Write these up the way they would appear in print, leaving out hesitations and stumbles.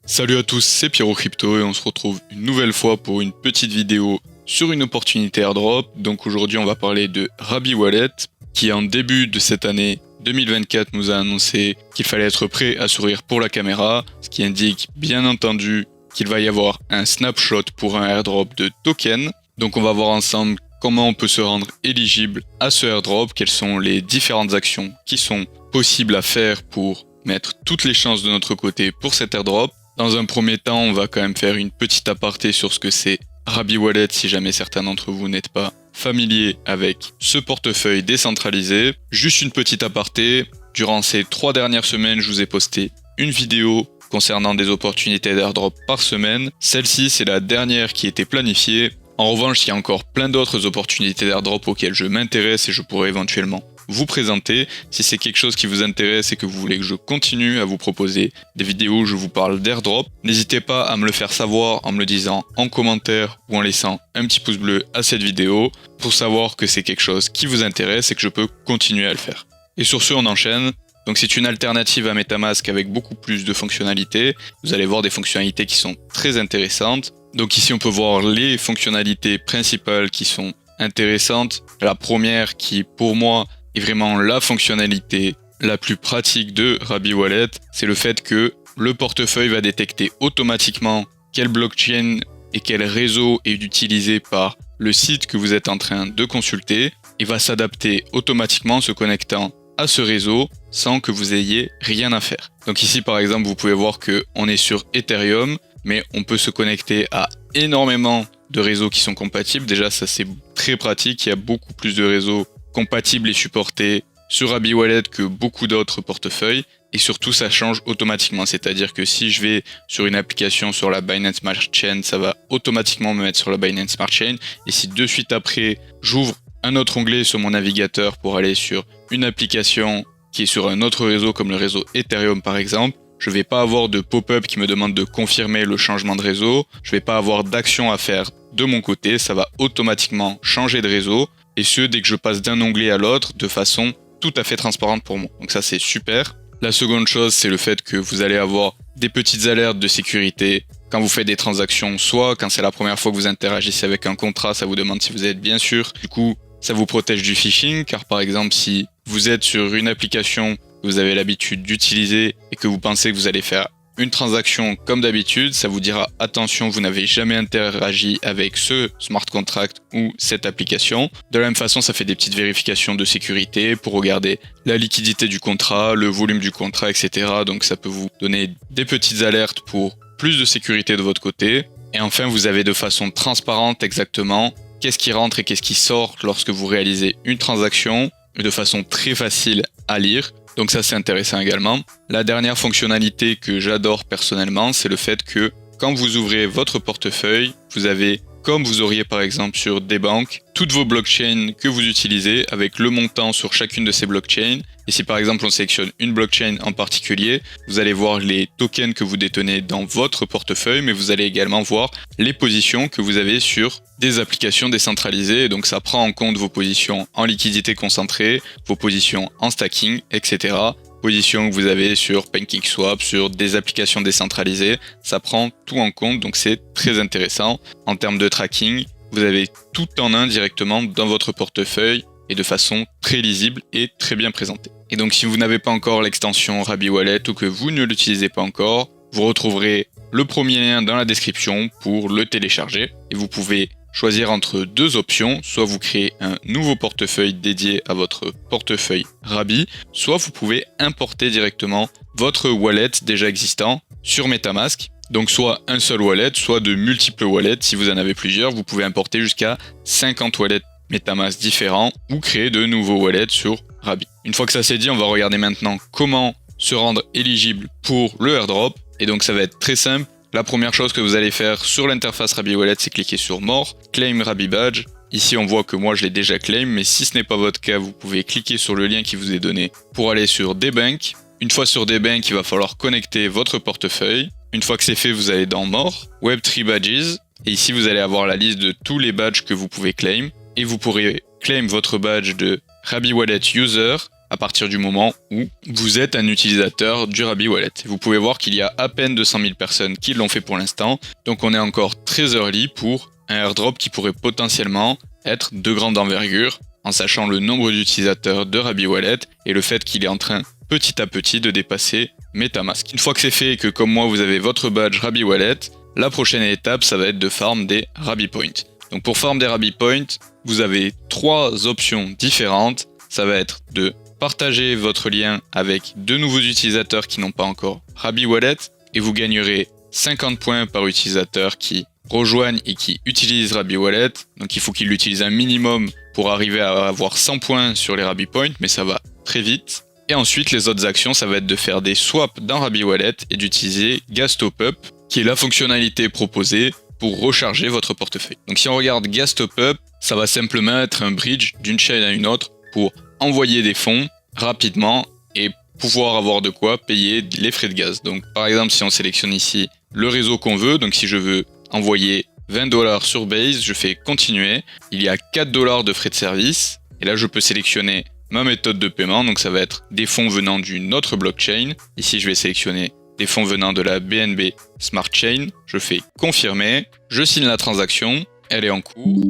Salut à tous, c'est Pierrot Crypto et on se retrouve une nouvelle fois pour une petite vidéo sur une opportunité airdrop. Donc aujourd'hui on va parler de Rabby Wallet qui en début de cette année 2024 nous a annoncé qu'il fallait être prêt à sourire pour la caméra, ce qui indique bien entendu qu'il va y avoir un snapshot pour un airdrop de token. Donc on va voir ensemble comment on peut se rendre éligible à ce airdrop, quelles sont les différentes actions qui sont possibles à faire pour mettre toutes les chances de notre côté pour cet airdrop. Dans un premier temps, on va quand même faire une petite aparté sur ce que c'est Rabby Wallet si jamais certains d'entre vous n'êtes pas familiers avec ce portefeuille décentralisé. Juste une petite aparté, durant ces 3 dernières semaines, je vous ai posté une vidéo concernant des opportunités d'airdrop par semaine. Celle-ci, c'est la dernière qui était planifiée. En revanche, il y a encore plein d'autres opportunités d'airdrop auxquelles je m'intéresse et je pourrais éventuellement vous présenter. Si c'est quelque chose qui vous intéresse et que vous voulez que je continue à vous proposer des vidéos où je vous parle d'airdrop, n'hésitez pas à me le faire savoir en me le disant en commentaire ou en laissant un petit pouce bleu à cette vidéo pour savoir que c'est quelque chose qui vous intéresse et que je peux continuer à le faire. Et sur ce, on enchaîne. Donc c'est une alternative à MetaMask avec beaucoup plus de fonctionnalités. Vous allez voir des fonctionnalités qui sont très intéressantes. Donc ici on peut voir les fonctionnalités principales qui sont intéressantes. La première qui pour moi est vraiment la fonctionnalité la plus pratique de Rabby Wallet, c'est le fait que le portefeuille va détecter automatiquement quelle blockchain et quel réseau est utilisé par le site que vous êtes en train de consulter et va s'adapter automatiquement en se connectant à ce réseau sans que vous ayez rien à faire. Donc ici par exemple vous pouvez voir qu'on est sur Ethereum, mais on peut se connecter à énormément de réseaux qui sont compatibles. Déjà ça c'est très pratique, il y a beaucoup plus de réseaux compatibles et supportés sur Rabby Wallet que beaucoup d'autres portefeuilles. Et surtout ça change automatiquement, c'est-à-dire que si je vais sur une application sur la Binance Smart Chain, ça va automatiquement me mettre sur la Binance Smart Chain. Et si de suite après j'ouvre un autre onglet sur mon navigateur pour aller sur une application qui est sur un autre réseau comme le réseau Ethereum par exemple, je ne vais pas avoir de pop-up qui me demande de confirmer le changement de réseau, je ne vais pas avoir d'action à faire de mon côté, ça va automatiquement changer de réseau, et ce dès que je passe d'un onglet à l'autre de façon tout à fait transparente pour moi. Donc ça c'est super. La seconde chose c'est le fait que vous allez avoir des petites alertes de sécurité quand vous faites des transactions, soit quand c'est la première fois que vous interagissez avec un contrat, ça vous demande si vous êtes bien sûr. Du coup, ça vous protège du phishing, car par exemple si vous êtes sur une application que vous avez l'habitude d'utiliser et que vous pensez que vous allez faire une transaction comme d'habitude, ça vous dira attention, vous n'avez jamais interagi avec ce smart contract ou cette application. De la même façon, ça fait des petites vérifications de sécurité pour regarder la liquidité du contrat, le volume du contrat, etc. Donc ça peut vous donner des petites alertes pour plus de sécurité de votre côté. Et enfin, vous avez de façon transparente exactement qu'est-ce qui rentre et qu'est-ce qui sort lorsque vous réalisez une transaction de façon très facile à lire. Donc ça c'est intéressant également. La dernière fonctionnalité que j'adore personnellement, c'est le fait que quand vous ouvrez votre portefeuille, vous avez, comme vous auriez par exemple sur des banques, toutes vos blockchains que vous utilisez avec le montant sur chacune de ces blockchains. Et si par exemple on sélectionne une blockchain en particulier, vous allez voir les tokens que vous détenez dans votre portefeuille, mais vous allez également voir les positions que vous avez sur des applications décentralisées. Et donc ça prend en compte vos positions en liquidité concentrée, vos positions en stacking, etc. Positions que vous avez sur PancakeSwap, sur des applications décentralisées, ça prend tout en compte, donc c'est très intéressant. En termes de tracking, vous avez tout en un directement dans votre portefeuille et de façon très lisible et très bien présentée. Et donc si vous n'avez pas encore l'extension Rabby Wallet ou que vous ne l'utilisez pas encore, vous retrouverez le premier lien dans la description pour le télécharger. Et vous pouvez choisir entre deux options, soit vous créez un nouveau portefeuille dédié à votre portefeuille Rabby, soit vous pouvez importer directement votre wallet déjà existant sur MetaMask. Donc soit un seul wallet, soit de multiples wallets. Si vous en avez plusieurs, vous pouvez importer jusqu'à 50 wallets MetaMask différents ou créer de nouveaux wallets sur Rabby. Une fois que ça c'est dit, on va regarder maintenant comment se rendre éligible pour le airdrop. Et donc ça va être très simple. La première chose que vous allez faire sur l'interface Rabby Wallet, c'est cliquer sur More, Claim Rabby Badge. Ici on voit que moi je l'ai déjà claim, mais si ce n'est pas votre cas, vous pouvez cliquer sur le lien qui vous est donné pour aller sur Debank. Une fois sur Debank, il va falloir connecter votre portefeuille. Une fois que c'est fait, vous allez dans More, Web3 Badges. Et ici vous allez avoir la liste de tous les badges que vous pouvez claim. Et vous pourrez claim votre badge de Rabby Wallet User à partir du moment où vous êtes un utilisateur du Rabby Wallet. Vous pouvez voir qu'il y a à peine 200 000 personnes qui l'ont fait pour l'instant, donc on est encore très early pour un airdrop qui pourrait potentiellement être de grande envergure, en sachant le nombre d'utilisateurs de Rabby Wallet et le fait qu'il est en train petit à petit de dépasser MetaMask. Une fois que c'est fait et que comme moi vous avez votre badge Rabby Wallet, la prochaine étape ça va être de farm des Rabby Points. Donc pour farm des Rabby Points, vous avez 3 options différentes. Ça va être de partager votre lien avec 2 nouveaux utilisateurs qui n'ont pas encore Rabby Wallet et vous gagnerez 50 points par utilisateur qui rejoignent et qui utilisent Rabby Wallet. Donc il faut qu'ils l'utilisent un minimum pour arriver à avoir 100 points sur les Rabby Points, mais ça va très vite. Et ensuite, les autres actions, ça va être de faire des swaps dans Rabby Wallet et d'utiliser Gas Top Up, qui est la fonctionnalité proposée pour recharger votre portefeuille. Donc si on regarde Gas Top Up, ça va simplement être un bridge d'une chaîne à une autre pour envoyer des fonds rapidement et pouvoir avoir de quoi payer les frais de gaz. Donc par exemple, si on sélectionne ici le réseau qu'on veut, donc si je veux envoyer 20 $ sur Base, je fais continuer, il y a 4 $ de frais de service, et là je peux sélectionner ma méthode de paiement, donc ça va être des fonds venant d'une autre blockchain. Ici je vais sélectionner des fonds venant de la BNB Smart Chain, je fais confirmer, je signe la transaction, elle est en cours,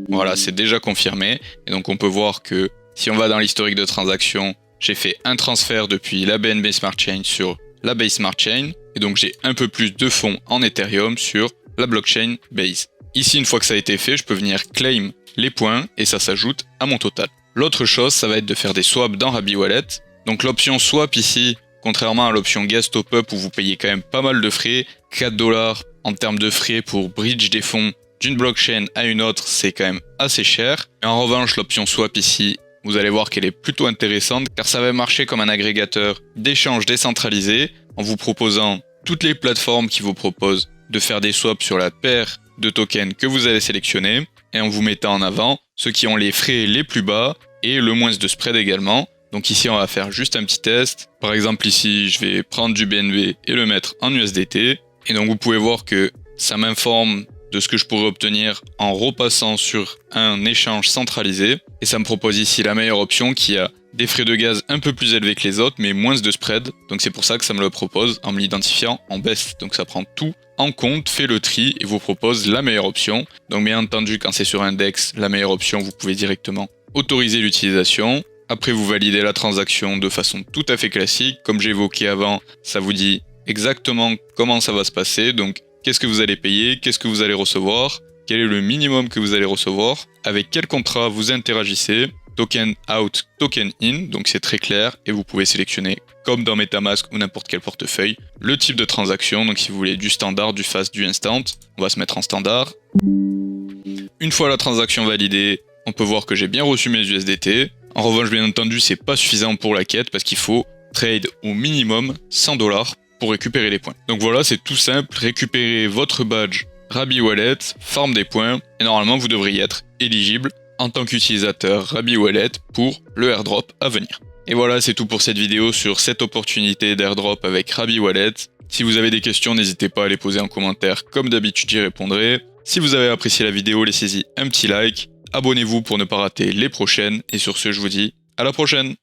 voilà c'est déjà confirmé, et donc on peut voir que si on va dans l'historique de transaction, j'ai fait un transfert depuis la BNB Smart Chain sur la Base Smart Chain, et donc j'ai un peu plus de fonds en Ethereum sur la blockchain Base. Ici, une fois que ça a été fait, je peux venir claim les points et ça s'ajoute à mon total. L'autre chose, ça va être de faire des swaps dans Rabby Wallet. Donc l'option swap ici, contrairement à l'option Gas Top Up où vous payez quand même pas mal de frais, 4 $ en termes de frais pour bridge des fonds d'une blockchain à une autre, c'est quand même assez cher. Et en revanche, l'option swap ici, vous allez voir qu'elle est plutôt intéressante car ça va marcher comme un agrégateur d'échanges décentralisé en vous proposant toutes les plateformes qui vous proposent de faire des swaps sur la paire de tokens que vous allez sélectionner et en vous mettant en avant ceux qui ont les frais les plus bas et le moins de spread également. Donc ici on va faire juste un petit test. Par exemple ici je vais prendre du BNB et le mettre en USDT. Et donc vous pouvez voir que ça m'informe de ce que je pourrais obtenir en repassant sur un échange centralisé. Et ça me propose ici la meilleure option qui a des frais de gaz un peu plus élevés que les autres mais moins de spread. Donc c'est pour ça que ça me le propose en me l'identifiant en best. Donc ça prend tout en compte, fait le tri et vous propose la meilleure option. Donc bien entendu quand c'est sur index, la meilleure option vous pouvez directement autoriser l'utilisation. Après vous validez la transaction de façon tout à fait classique. Comme j'ai évoqué avant, ça vous dit exactement comment ça va se passer. Donc qu'est-ce que vous allez payer, qu'est-ce que vous allez recevoir, quel est le minimum que vous allez recevoir, avec quel contrat vous interagissez, token out, token in, donc c'est très clair et vous pouvez sélectionner comme dans MetaMask ou n'importe quel portefeuille, le type de transaction, donc si vous voulez du standard, du fast, du instant, on va se mettre en standard. Une fois la transaction validée, on peut voir que j'ai bien reçu mes USDT. En revanche, bien entendu, c'est pas suffisant pour la quête parce qu'il faut trade au minimum 100 $ pour récupérer les points. Donc voilà, c'est tout simple, récupérez votre badge Rabby Wallet, farm des points, et normalement vous devriez être éligible en tant qu'utilisateur Rabby Wallet pour le airdrop à venir. Et voilà, c'est tout pour cette vidéo sur cette opportunité d'airdrop avec Rabby Wallet. Si vous avez des questions, n'hésitez pas à les poser en commentaire, comme d'habitude j'y répondrai. Si vous avez apprécié la vidéo, laissez-y un petit like, abonnez-vous pour ne pas rater les prochaines, et sur ce je vous dis à la prochaine.